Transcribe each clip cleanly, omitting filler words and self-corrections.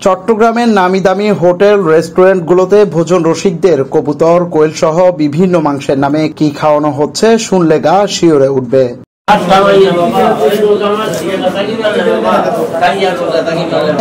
চট্টগ্রামের নামি দামি হোটেল রেস্টুরেন্টগুলোতে ভোজন রসিকদের কবুতর, কোয়েল সহ বিভিন্ন মাংসের নামে কি খাওয়ানো হচ্ছে শুনলে গা শিউরে উঠবে।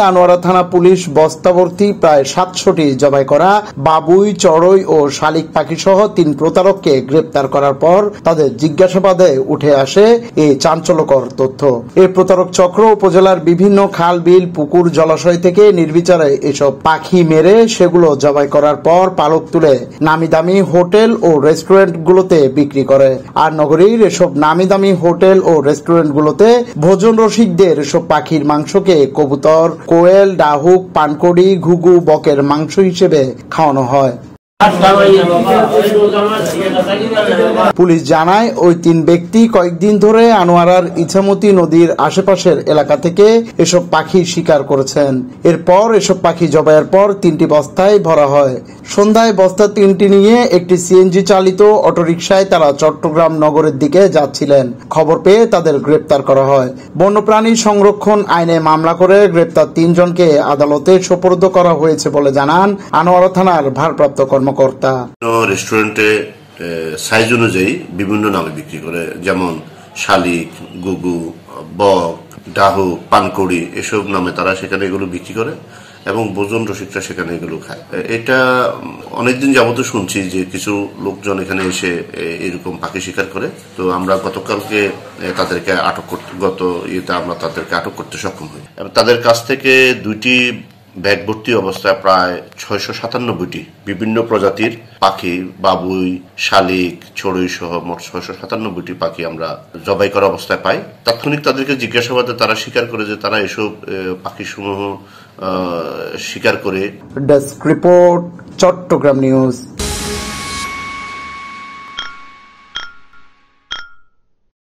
আনোয়ারা থানা পুলিশ বস্তাভর্তি প্রায় 700টি জবাই করা বাবুই, চড়ুই ও শালিক পাখি সহ 3 প্রতারককে গ্রেপ্তার করার পর তাদের জিজ্ঞাসাবাদে উঠে আসে এই চাঞ্চল্যকর তথ্য। এই প্রতারক চক্র উপজেলার বিভিন্ন খাল, বিল, পুকুর, জলাশয় থেকে নির্বিচারে এসব পাখি মেরে সেগুলো জবাই করার পর পালক তুলে নামি দামি হোটেল ও রেস্টুরেন্টগুলোতে বিক্রি করে। আর নগরীর এসব নামি দামি হোটেল ও রেস্টুরেন্টগুলোতে ভোজন রসিকদের এসব পাখির মাংসকে কবুতর, কোয়েল, ডাহুক, পানকড়ি, ঘুঘু, বকের মাংস হিসেবে খাওয়ানো হয়। পুলিশ জানায় ওই 3 ব্যক্তি কয়েকদিন ধরে আনোয়ারার ইছামতি নদীর আশেপাশের এলাকা থেকে এসব পাখি শিকার করেছেন। এরপর এসব পাখি জবাইয়ের পর 3টি বস্তায় ভরা হয়। সন্ধ্যায় বস্তা 3টি নিয়ে একটি সিএনজি চালিত অটোরিকশায় তারা চট্টগ্রাম নগরের দিকে যাচ্ছিলেন। খবর পেয়ে তাদের গ্রেপ্তার করা হয়। বন্যপ্রাণী সংরক্ষণ আইনে মামলা করে গ্রেপ্তার 3 জনকে আদালতে সোপর্দ করা হয়েছে বলে জানান আনোয়ারা থানার ভারপ্রাপ্ত কর্মকর্তা। রেস্টুরেন্টে সাইজ অনুযায়ী বিভিন্ন নামে বিক্রি করে, যেমন শালিক, গুগু, বক, ডাহুক, পানকড়ি এসব নামে তারা সেখানে এগুলো বিক্রি করে এবং ভোজন রসিকরা সেখানে এগুলো খায়। এটা অনেকদিন যাবত শুনছি যে কিছু লোকজন এখানে এসে এরকম পাখি শিকার করে। তো আমরা গতকালকে তাদেরকে আটক করতে সক্ষম হই। তাদের কাছ থেকে 2টি ব্যাগ ভর্তি অবস্থায় প্রায় 697টি বিভিন্ন প্রজাতির পাখি, বাবুই, শালিক, চড়ুই সহ মোট 697টি পাখি আমরা জবাই করা অবস্থায় পাই। তাৎক্ষণিক তাদেরকে জিজ্ঞাসাবাদে তারা স্বীকার করে যে তারা এসব পাখি সমূহ শিকার করে। Desk report, Chattogram news.